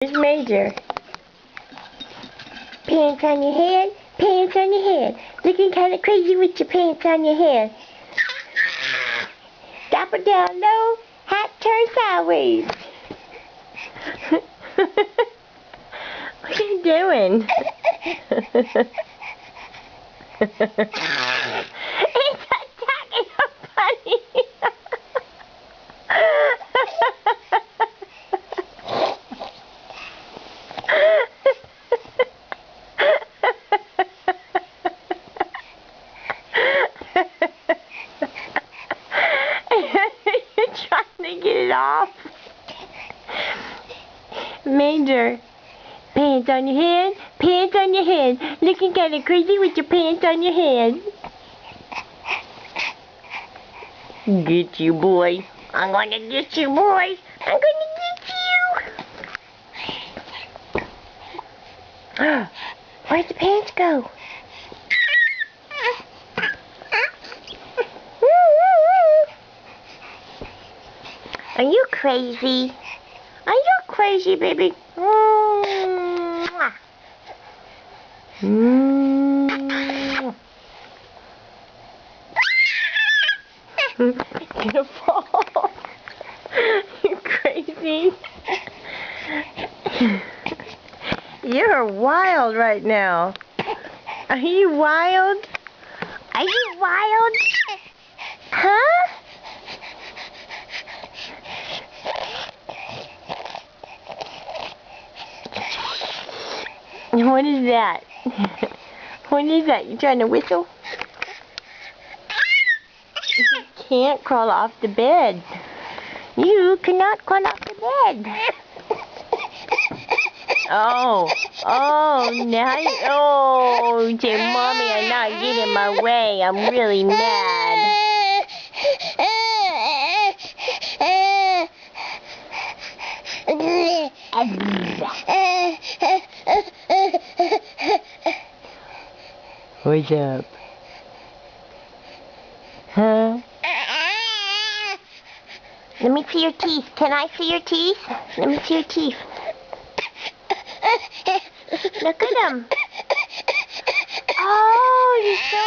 Here's Major. Pants on your head, pants on your head. Looking kind of crazy with your pants on your head. Drop it down low, hat turn sideways. What are you doing? It's attacking your bunny. You're trying to get it off. Major, pants on your head, pants on your head. Looking kind of crazy with your pants on your head. Get you, boy. I'm gonna get you, boy. I'm gonna get you. Where'd the pants go? Are you crazy? Are you crazy, baby? It's gonna fall. You crazy? You're wild right now. Are you wild? Are you wild? Huh? What is that? What is that? You trying to whistle? You can't crawl off the bed. You cannot crawl off the bed. Oh, now say, Mommy, I'm not getting my way. I'm really mad. What's up? Huh? Let me see your teeth. Can I see your teeth? Let me see your teeth. Look at them. Oh, you're so